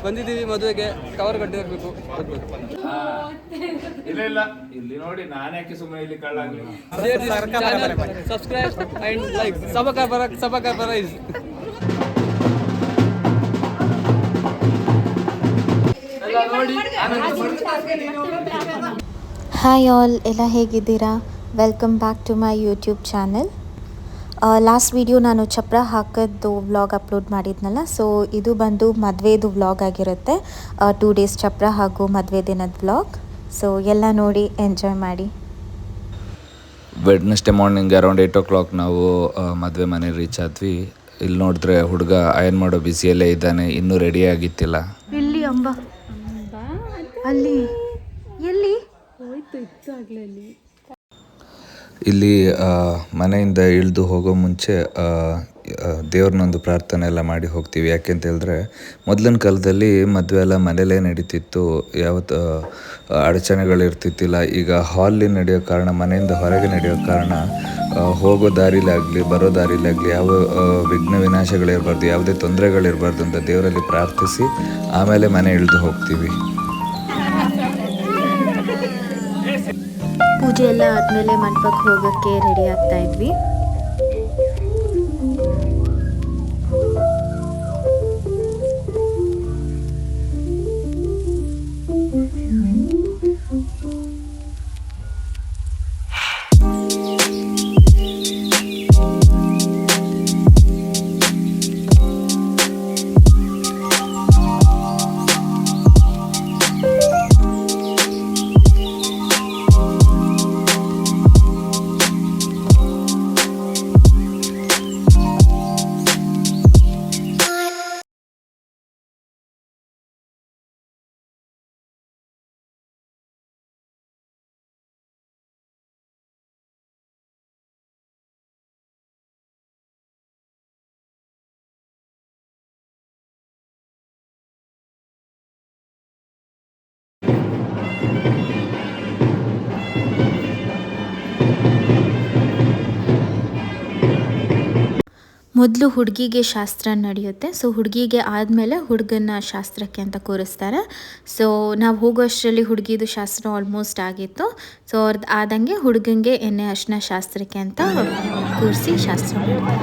ಬಂದಿದ್ದೀವಿ ಮದುವೆಗೆ, ಕವರ್ ಕಟ್ಟಿರಬೇಕು. ಇಲ್ಲ ಇಲ್ಲಿ ನೋಡಿ, ನಾನು ಯಾಕೆ ಸುಮ್ಮನೆ ಇಲ್ಲಿ ಕಳ್ಳಾಗ್ಲಿ. Subscribe and like. ಸಬಕ ಪ್ರೈಸ್. ಹಾಯ್ ಆಲ್, ಎಲ್ಲ ಹೇಗಿದ್ದೀರಾ? Welcome back to my YouTube channel. Last video ನಾನು ಚಪ್ರ ಹಾಕೋದು ವ್ಲಾಗ್ ಅಪ್ಲೋಡ್ ಮಾಡಿದ್ನಲ್ಲ, ಸೊ ಇದು ಬಂದು ಮದುವೆದು ವ್ಲಾಗ್ ಆಗಿರುತ್ತೆ. 2 ಡೇಸ್ ಚಪ್ರ ಹಾಗೂ ಮದುವೆ ದಿನದ ವ್ಲಾಗ್. ಸೊ ಎಲ್ಲ ನೋಡಿ ಎಂಜಾಯ್ ಮಾಡಿ. ವೆಡ್ನೆಸ್ಡೇ ಮಾರ್ನಿಂಗ್ ಅರೌಂಡ್ 8 o'clock ನಾವು ಮದುವೆ ಮನೆ ರೀಚ್ ಆದ್ವಿ. ಇಲ್ಲಿ ನೋಡಿದ್ರೆ ಹುಡುಗ ಅಯನ್ ಮಾಡೋ ಬಿಸಿಯಲ್ಲೇ ಇದ್ದಾನೆ, ಇನ್ನೂ ರೆಡಿ ಆಗಿತ್ತಿಲ್ಲ. ಇಲ್ಲಿ ಅಂಬ ಅಲ್ಲಿ ಎಲ್ಲಿ ಹೋಯ್ತು, ಇತ್ತು ಆಗಲೇ. ಇಲ್ಲಿ ಮನೆಯಿಂದ ಇಳಿದು ಹೋಗೋ ಮುಂಚೆ ದೇವ್ರನ್ನೊಂದು ಪ್ರಾರ್ಥನೆ ಎಲ್ಲ ಮಾಡಿ ಹೋಗ್ತೀವಿ. ಯಾಕೆಂತ ಹೇಳಿದ್ರೆ ಮೊದಲಿನ ಕಾಲದಲ್ಲಿ ಮದುವೆ ಎಲ್ಲ ಮನೇಲೇ ನಡೀತಿತ್ತು, ಯಾವತ್ತು ಅಡಚಣೆಗಳಿರ್ತಿತ್ತಿಲ್ಲ. ಈಗ ಹಾಲಿ ನಡೆಯೋ ಕಾರಣ, ಮನೆಯಿಂದ ಹೊರಗೆ ನಡೆಯೋ ಕಾರಣ ಹೋಗೋ ದಾರಿಲಾಗಲಿ ಬರೋ ದಾರಿಲಾಗಲಿ ಯಾವ ವಿಘ್ನ ವಿನಾಶಗಳಿರಬಾರ್ದು, ಯಾವುದೇ ತೊಂದರೆಗಳಿರಬಾರ್ದು ಅಂತ ದೇವರಲ್ಲಿ ಪ್ರಾರ್ಥಿಸಿ ಆಮೇಲೆ ಮನೆ ಇಳಿದು ಹೋಗ್ತೀವಿ. ಪೂಜೆ ಎಲ್ಲ ಆದಮೇಲೆ ಮಂಟಪಕ್ಕೆ ಹೋಗೋಕ್ಕೆ ರೆಡಿ ಆಗ್ತಾ ಇದ್ವಿ. ಮೊದಲು ಹುಡುಗಿಗೆ ಶಾಸ್ತ್ರ ನಡೆಯುತ್ತೆ. ಸೊ ಹುಡುಗಿಗೆ ಆದಮೇಲೆ ಹುಡುಗನ ಶಾಸ್ತ್ರಕ್ಕೆ ಅಂತ ಕೂರಿಸ್ತಾರೆ. ಸೊ ನಾವು ಹೋಗೋಷ್ಟರಲ್ಲಿ ಹುಡುಗಿದು ಶಾಸ್ತ್ರ ಆಲ್ಮೋಸ್ಟ್ ಆಗಿತ್ತು. ಸೊ ಅವ್ರದ್ದು ಆದಂಗೆ ಹುಡುಗಂಗೆ ಎಣ್ಣೆ ಅರಿಶಿನ ಶಾಸ್ತ್ರಕ್ಕೆ ಅಂತ ಕೂರಿಸಿ ಶಾಸ್ತ್ರ ಮಾಡ್ತಾರೆ.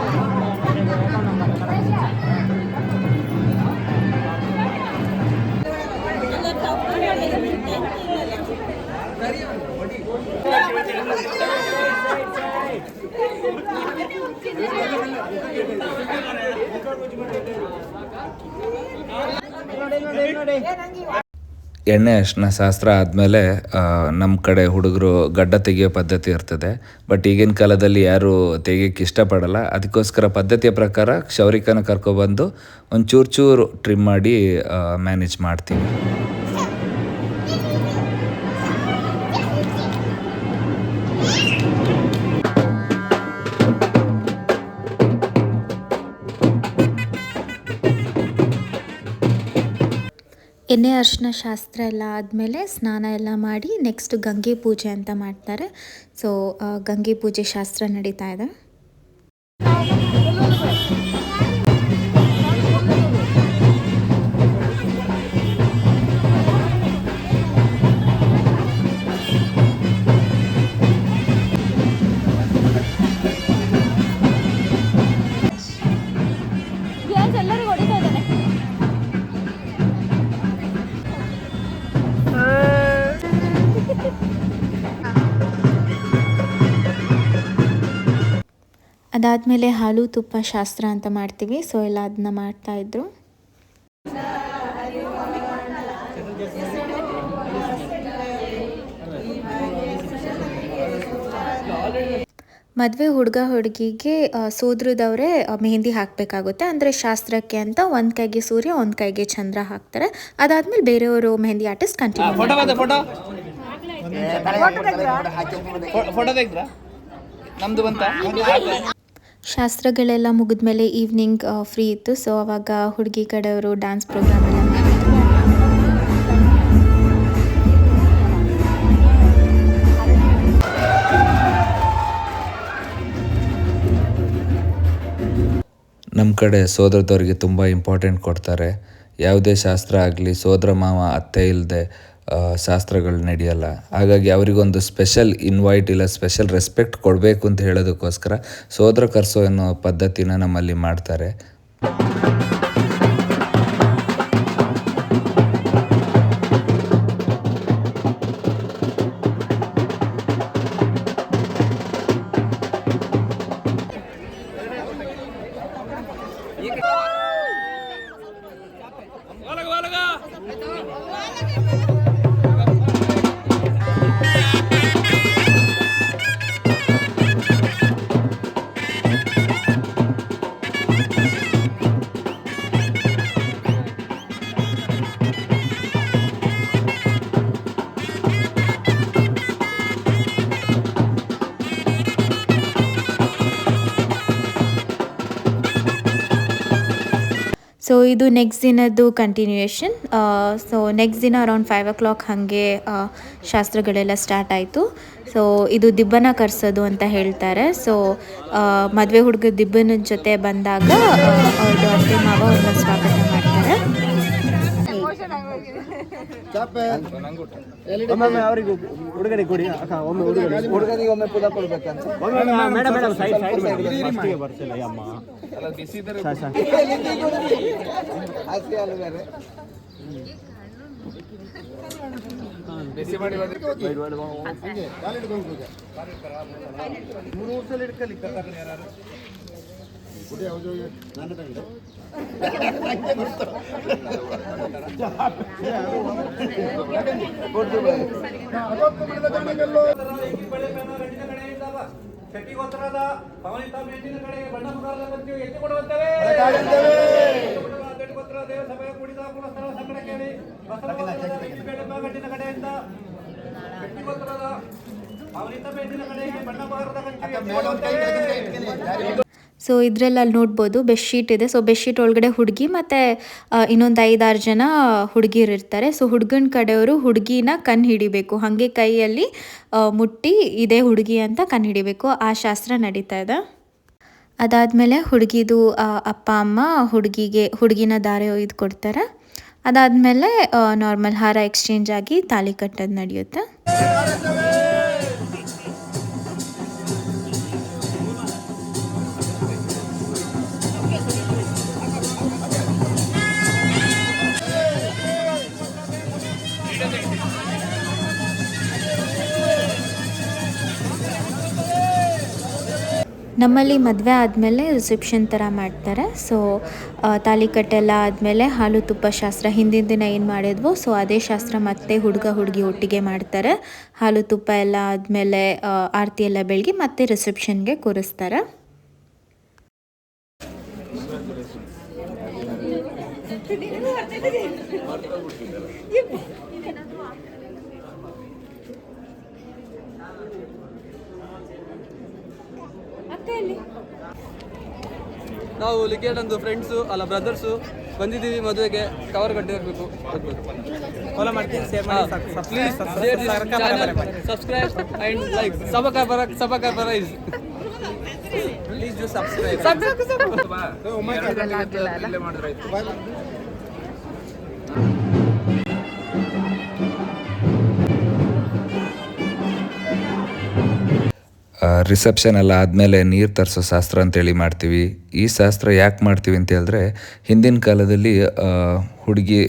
ಎಣ್ಣೆ ಅರಿಶಿನ ಶಾಸ್ತ್ರ ಆದಮೇಲೆ ನಮ್ಮ ಕಡೆ ಹುಡುಗರು ಗಡ್ಡ ತೆಗೆಯೋ ಪದ್ಧತಿ ಇರ್ತದೆ. ಬಟ್ ಈಗಿನ ಕಾಲದಲ್ಲಿ ಯಾರು ತೆಗಿಯೋಕ್ಕೆ ಇಷ್ಟಪಡಲ್ಲ. ಅದಕ್ಕೋಸ್ಕರ ಪದ್ಧತಿಯ ಪ್ರಕಾರ ಕ್ಷೌರಿಕನ ಕರ್ಕೊಬಂದು ಒಂದು ಚೂರು ಟ್ರಿಮ್ ಮಾಡಿ ಮ್ಯಾನೇಜ್ ಮಾಡ್ತೀವಿ. ಎಣ್ಣೆ ಅರಿಶಿನ ಶಾಸ್ತ್ರ ಎಲ್ಲ ಆದಮೇಲೆ ಸ್ನಾನ ಎಲ್ಲ ಮಾಡಿ ನೆಕ್ಸ್ಟ್ ಗಂಗೆ ಪೂಜೆ ಅಂತ ಮಾಡ್ತಾರೆ. ಸೊ ಗಂಗೆ ಪೂಜೆ ಶಾಸ್ತ್ರ ನಡೀತಾ ಇದೆ. ಅದಾದಮೇಲೆ ಹಾಲು ತುಪ್ಪ ಶಾಸ್ತ್ರ ಅಂತ ಮಾಡ್ತೀವಿ. ಸೊ ಎಲ್ಲ ಅದನ್ನ ಮಾಡ್ತಾಯಿದ್ರು. ಮದುವೆ ಹುಡುಗ ಹುಡುಗಿಗೆ ಸೋದರದವರೇ ಮೆಹಂದಿ ಹಾಕಬೇಕಾಗುತ್ತೆ. ಅಂದರೆ ಶಾಸ್ತ್ರಕ್ಕೆ ಅಂತ ಒಂದು ಕೈಗೆ ಸೂರ್ಯ ಒಂದು ಕೈಗೆ ಚಂದ್ರ ಹಾಕ್ತಾರೆ. ಅದಾದಮೇಲೆ ಬೇರೆಯವರು ಮೆಹಂದಿ ಆರ್ಟಿಸ್ಟ್ ಕಂಟಿನ್ಯೂ. ಶಾಸ್ತ್ರಗಳೆಲ್ಲ ಮುಗಿದ್ಮೇಲೆ ಈವ್ನಿಂಗ್ ಫ್ರೀ ಇತ್ತು. ಸೊ ಅವಾಗ ಹುಡುಗಿ ಕಡೆಯವರು ಡ್ಯಾನ್ಸ್ ಪ್ರೋಗ್ರಾಮ್ ಎಲ್ಲ ಮಾಡಿದ್ರು. ನಮ್ಮ ಕಡೆ ಸೋದರದವ್ರಿಗೆ ತುಂಬ ಇಂಪಾರ್ಟೆಂಟ್ ಕೊಡ್ತಾರೆ. ಯಾವುದೇ ಶಾಸ್ತ್ರ ಆಗಲಿ ಸೋದರ ಮಾವ ಅತ್ತೆ ಇಲ್ಲದೆ ಶಾಸ್ತ್ರಗಳು ನಡೆಯಲ್ಲ. ಹಾಗಾಗಿ ಅವರಿಗೊಂದು ಸ್ಪೆಷಲ್ ಇನ್ವೈಟ್ ಇಲ್ಲ ಸ್ಪೆಷಲ್ ರೆಸ್ಪೆಕ್ಟ್ ಕೊಡಬೇಕು ಅಂತ ಹೇಳೋದಕ್ಕೋಸ್ಕರ ಸೋದರ ಕರೆಸೋ ಅನ್ನೋ ಪದ್ಧತಿನ ನಮ್ಮಲ್ಲಿ ಮಾಡ್ತಾರೆ. ಸೊ ಇದು ನೆಕ್ಸ್ಟ್ ದಿನದ್ದು ಕಂಟಿನ್ಯೂಯೇಷನ್. ಸೊ ನೆಕ್ಸ್ಟ್ ದಿನ ಅರೌಂಡ್ 5 o'clock ಹಾಗೆ ಶಾಸ್ತ್ರಗಳೆಲ್ಲ ಸ್ಟಾರ್ಟ್ ಆಯಿತು. ಸೊ ಇದು ದಿಬ್ಬನ ಕರೆಸೋದು ಅಂತ ಹೇಳ್ತಾರೆ. ಸೊ ಮದುವೆ ಹುಡುಗ ದಿಬ್ಬನ ಜೊತೆ ಬಂದಾಗ ಅವ್ರದ್ದು ಅತ್ತೆ ಮಾವ ಅವ್ರನ್ನ ಸ್ವಾಗತ ಮಾಡ್ತಾರೆ. ಅವರಿಗೆ ಹುಡುಗರಿಗೆ ಕೊಡಿ ಅಕ್ಕ, ಒಮ್ಮೆ ಹುಡುಗರಿಗೆ ಒಮ್ಮೆ ಪುದ ಕೊಡ್ಬೇಕಂತ. ಬರ್ತಿಲ್ಲ ಅಮ್ಮ ಬಿಸಿ ಮಾಡಿ ಶೆಟ್ಟಿಗೋತ್ರದ ಪವನಿತ ಮೇಟಿನ ಕಡೆಗೆ ಬಣ್ಣ ಮುಖಾರದ ಬಂತು ಎತ್ತಿ ಕೊಡುವಂತೇವೆ. ಶೆಟ್ಟಿಗೋತ್ತರ ದೇವ ಸಭೆಯ ಕೂಡಿದ ಕುಲಸ್ಥಳ ಸಂಕಟ ಕೇಳಿ ಗಟ್ಟಿನ ಕಡೆಯಿಂದ ಶೆಟ್ಟಿಗೋತ್ರದ ಪವನಿತ ಮೇಟಿನ ಕಡೆಗೆ ಬಣ್ಣ ಮುಖಾರದ ಬಂತು. ಸೊ ಇದರಲ್ಲಿ ಅಲ್ಲಿ ನೋಡ್ಬೋದು ಬೆಡ್ಶೀಟ್ ಇದೆ. ಸೊ ಬೆಡ್ಶೀಟ್ ಒಳಗಡೆ ಹುಡುಗಿ ಮತ್ತು ಇನ್ನೊಂದು 5-6 ಜನ ಹುಡುಗಿರು ಇರ್ತಾರೆ. ಸೊ ಹುಡುಗನ ಕಡೆಯವರು ಹುಡುಗಿನ ಕಣ್ಣು ಹಿಡಿಬೇಕು, ಹಾಗೆ ಕೈಯಲ್ಲಿ ಮುಟ್ಟಿ ಇದೇ ಹುಡುಗಿ ಅಂತ ಕಣ್ಣು ಹಿಡಿಬೇಕು. ಆ ಶಾಸ್ತ್ರ ನಡೀತಾ ಇದೆ. ಅದಾದಮೇಲೆ ಹುಡುಗಿದು ಅಪ್ಪ ಅಮ್ಮ ಹುಡುಗಿನ ದಾರೆ ಒಯ್ದು ಕೊಡ್ತಾರೆ. ಅದಾದಮೇಲೆ ನಾರ್ಮಲ್ ಹಾರ ಎಕ್ಸ್ಚೇಂಜ್ ಆಗಿ ತಾಳಿ ಕಟ್ಟೋದು ನಡೆಯುತ್ತೆ. ನಮ್ಮಲ್ಲಿ ಮದುವೆ ಆದಮೇಲೆ ರಿಸೆಪ್ಷನ್ ಥರ ಮಾಡ್ತಾರೆ. ಸೊ ತಾಳಿ ಕಟ್ಟೆಲ್ಲ ಆದಮೇಲೆ ಹಾಲು ತುಪ್ಪ ಶಾಸ್ತ್ರ ಹಿಂದಿನ ದಿನ ಏನು ಮಾಡಿದ್ವೋ ಸೊ ಅದೇ ಶಾಸ್ತ್ರ ಮತ್ತೆ ಹುಡುಗ ಹುಡುಗಿ ಒಟ್ಟಿಗೆ ಮಾಡ್ತಾರೆ. ಹಾಲು ತುಪ್ಪ ಎಲ್ಲ ಆದಮೇಲೆ ಆರತಿ ಎಲ್ಲ ಬೆಳಗಿ ಮತ್ತೆ ರಿಸೆಪ್ಷನ್ಗೆ ಕೂರಿಸ್ತಾರೆ. ನಾವು ಲಿಖೇಟಂದು ಫ್ರೆಂಡ್ಸು ಅಲ್ಲ ಬ್ರದರ್ಸು ಬಂದಿದ್ದೀವಿ ಮದುವೆಗೆ. ಕವರ್ ಕಟ್ಟಿರಬೇಕು. ಫಾಲೋ ಮಾಡ್ತೀನಿ, ಶೇರ್ ಮಾಡಿ, ಪ್ಲೀಸ್ ಸಬ್ಸ್ಕ್ರೈಬ್ ಅಂಡ್ ಲೈಕ್. ಸಬಕ ಪ್ರೈಸ್ ಪ್ಲೀಸ್ ಡೂ ಸಬ್ಸ್ಕ್ರೈಬ್. ರಿಸೆಪ್ಷನ್ ಎಲ್ಲ ಆದಮೇಲೆ ನೀರು ತರಿಸೋ ಶಾಸ್ತ್ರ ಅಂತೇಳಿ ಮಾಡ್ತೀವಿ. ಈ ಶಾಸ್ತ್ರ ಯಾಕೆ ಮಾಡ್ತೀವಿ ಅಂತ ಹೇಳಿದ್ರೆ ಹಿಂದಿನ ಕಾಲದಲ್ಲಿ ಹುಡುಗಿ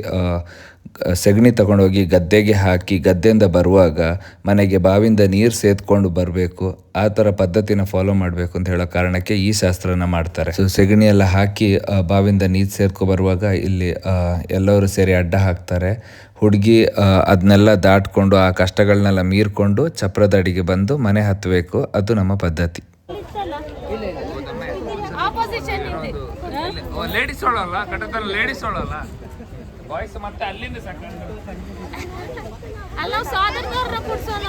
ಸಗಣಿ ತಗೊಂಡೋಗಿ ಗದ್ದೆಗೆ ಹಾಕಿ ಗದ್ದೆಯಿಂದ ಬರುವಾಗ ಮನೆಗೆ ಬಾವಿಯಿಂದ ನೀರು ಸೇದ್ಕೊಂಡು ಬರಬೇಕು, ಆ ಥರ ಪದ್ಧತಿನ ಫಾಲೋ ಮಾಡಬೇಕು ಅಂತ ಹೇಳೋ ಕಾರಣಕ್ಕೆ ಈ ಶಾಸ್ತ್ರನ ಮಾಡ್ತಾರೆ. ಸೊ ಸಗಣಿ ಎಲ್ಲ ಹಾಕಿ ಬಾವಿಯಿಂದ ನೀರು ಸೇದ್ಕೊ ಬರುವಾಗ ಇಲ್ಲಿ ಎಲ್ಲರೂ ಸೇರಿ ಅಡ್ಡ ಹಾಕ್ತಾರೆ. ಹುಡುಗಿ ಅದನ್ನೆಲ್ಲ ದಾಟ್ಕೊಂಡು ಆ ಕಷ್ಟಗಳನ್ನೆಲ್ಲ ಮೀರ್ಕೊಂಡು ಚಪ್ರದ ಅಡಿಗೆ ಬಂದು ಮನೆ ಹತ್ತಬೇಕು. ಅದು ನಮ್ಮ ಪದ್ಧತಿ. ಲೇಡೀಸ್ ಹೇಳಲ್ಲ, ಕಟ್ಟದಲ್ಲಿ ಲೇಡೀಸ್ ಹೇಳಲ್ಲ, ಬಾಯ್ಸ್ ಮತ್ತೆ ಅಲ್ಲಿಂದ ಅಲ್ಲ ಸಾಧಕರನ್ನ ಕುಡ್ಸೋಣ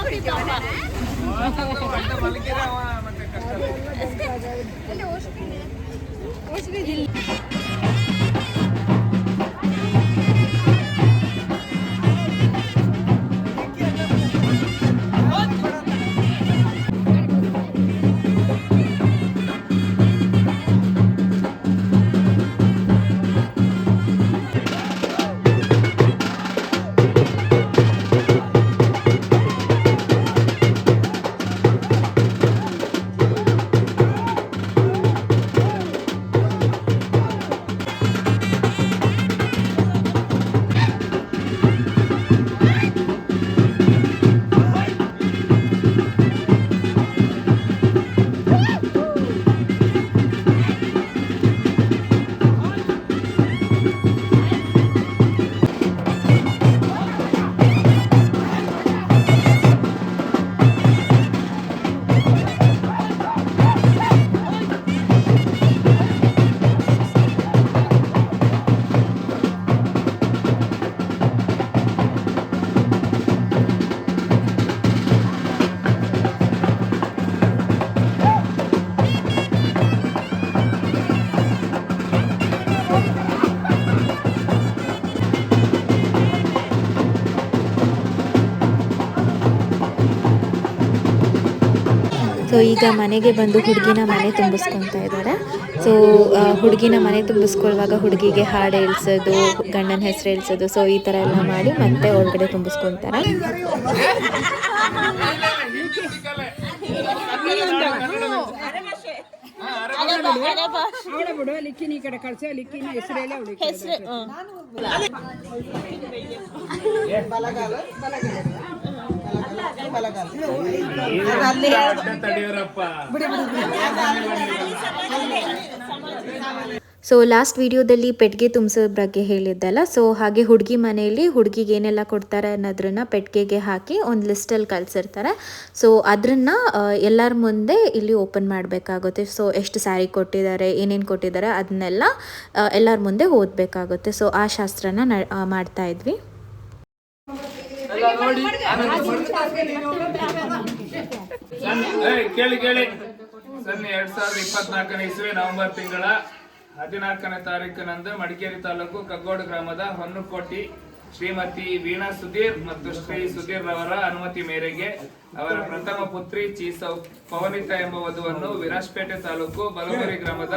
ಸೊ ಈಗ ಮನೆಗೆ ಬಂದು ಹುಡುಗಿನ ಮನೆ ತುಂಬಿಸ್ಕೊತಾ ಇದ್ದಾರೆ. ಸೊ ಹುಡುಗಿನ ಮನೆ ತುಂಬಿಸ್ಕೊಳ್ಳುವಾಗ ಹುಡುಗಿಗೆ ಹಾಡು ಹೇಳ್ಸೋದು, ಗಂಡನ ಹೆಸರು ಹೇಳ್ಸೋದು, ಸೊ ಈ ಥರ ಎಲ್ಲ ಮಾಡಿ ಮತ್ತೆ ಒಳಗಡೆ ತುಂಬಿಸ್ಕೊತಾರೆ. ಲಿಕ್ಕಿನ ಈ ಕಡೆ ಕಳ್ಸ ಲಿಕ್ಕಿನ ಹೆಸರೇಳಿ ಅವಳಿಗೆ ಸೊ ಲಾಸ್ಟ್ ವಿಡಿಯೋದಲ್ಲಿ ಪೆಟ್ಟಿಗೆ ತುಂಬಿಸೋ ಬಗ್ಗೆ ಹೇಳಿದ್ದಲ್ಲ, ಸೊ ಹಾಗೆ ಹುಡುಗಿ ಮನೆಯಲ್ಲಿ ಹುಡುಗಿಗೆ ಏನೆಲ್ಲ ಕೊಡ್ತಾರೆ ಅನ್ನೋದ್ರನ್ನ ಪೆಟ್ಟಿಗೆಗೆ ಹಾಕಿ ಒಂದು ಲಿಸ್ಟಲ್ಲಿ ಕಳಿಸಿರ್ತಾರೆ. ಸೊ ಅದನ್ನು ಎಲ್ಲರ ಮುಂದೆ ಇಲ್ಲಿ ಓಪನ್ ಮಾಡಬೇಕಾಗುತ್ತೆ. ಸೊ ಎಷ್ಟು ಸ್ಯಾರಿ ಕೊಟ್ಟಿದ್ದಾರೆ, ಏನೇನು ಕೊಟ್ಟಿದ್ದಾರೆ ಅದನ್ನೆಲ್ಲ ಎಲ್ಲರ ಮುಂದೆ ಓದಬೇಕಾಗುತ್ತೆ. ಸೊ ಆ ಶಾಸ್ತ್ರನ ಮಾಡ್ತಾ ಇದ್ವಿ. ಕೇಳಿ ಸನ್ನಿ 2024 ಇಸ್ವಿ ನವೆಂಬರ್ ತಿಂಗಳ 14ನೇ ತಾರೀಕಿನಂದು ಮಡಿಕೇರಿ ತಾಲೂಕು ಕಗ್ಗೋಡು ಗ್ರಾಮದ ಹೊನ್ನುಕೋಟಿ ಶ್ರೀಮತಿ ವೀಣಾ ಸುಧೀರ್ ಮತ್ತು ಶ್ರೀ ಸುಧೀರ್ ರವರ ಅನುಮತಿ ಮೇರೆಗೆ ಅವರ ಪ್ರಥಮ ಪುತ್ರಿ ಚೀಸೌ ಪವನಿತಾ ಎಂಬ ವಧುವನ್ನು ವಿರಾಜಪೇಟೆ ತಾಲೂಕು ಬಲಗೇರಿ ಗ್ರಾಮದ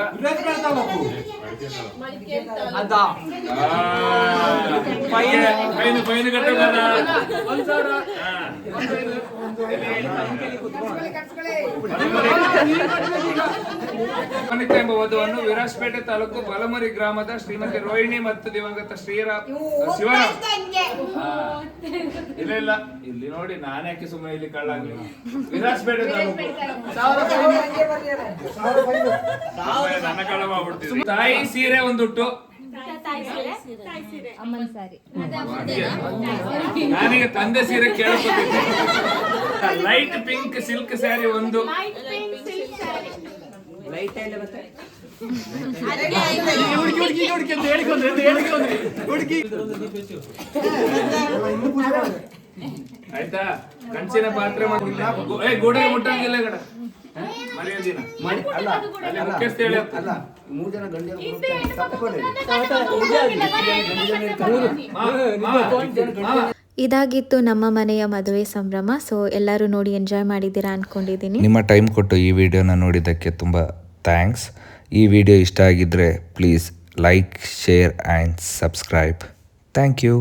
ಪವನಿತಾ ಎಂಬ ವಧುವನ್ನು ವಿರಾಜಪೇಟೆ ತಾಲೂಕು ಬಲಮರಿ ಗ್ರಾಮದ ಶ್ರೀಮತಿ ರೋಹಿಣಿ ಮತ್ತು ದಿವಂಗತ ಶಿವರಾಮ್ ಇಲ್ಲ ಇಲ್ಲಿ ನೋಡಿ ನಾನ್ಯಾಕೆ ಸುಮ್ಮನೆ ಇಲ್ಲಿ ಕಳ್ಳಾಗ್ಲಿ ವಿರಾಜಪೇಟೆ ತಾಲೂಕು ನನ್ನ ಕಳ್ಳ ಮಾಡ್ಬಿಡ್ತೀವಿ. ತಾಯಿ ಸೀರೆ ಒಂದುಟ್ಟು, ನಾನೀಗ ತಂದೆ ಸೀರೆ ಕೇಳ್ಕೊತಿದ್ದೆ. ಲೈಟ್ ಪಿಂಕ್ ಸಿಲ್ಕ್ ಸ್ಯಾರಿ ಒಂದು, ಆಯ್ತಾ. ಕಂಚಿನ ಪಾತ್ರೆ ಗೋಡೆ ಮುಟ್ಟಂಗಿಲ್ಲ ಗಡ ಮರ್ಯಾದಿನ ಮುಖ್ಯಸ್ಥ ಹೇಳಿ ಅಲ್ಲ 3 ಜನ ಗಂಡಿಯರು ಇದಾಗಿತ್ತು ನಮ್ಮ ಮನೆಯ ಮದುವೆ ಸಂಭ್ರಮ. ಸೊ ಎಲ್ಲರೂ ನೋಡಿ ಎಂಜಾಯ್ ಮಾಡಿದ್ದೀರಾ ಅಂದ್ಕೊಂಡಿದ್ದೀನಿ. ನಿಮ್ಮ ಟೈಮ್ ಕೊಟ್ಟು ಈ ವಿಡಿಯೋನ ನೋಡಿದ್ದಕ್ಕೆ ತುಂಬ ಥ್ಯಾಂಕ್ಸ್. ಈ ವಿಡಿಯೋ ಇಷ್ಟ ಆಗಿದ್ದರೆ please like, share and subscribe. Thank you.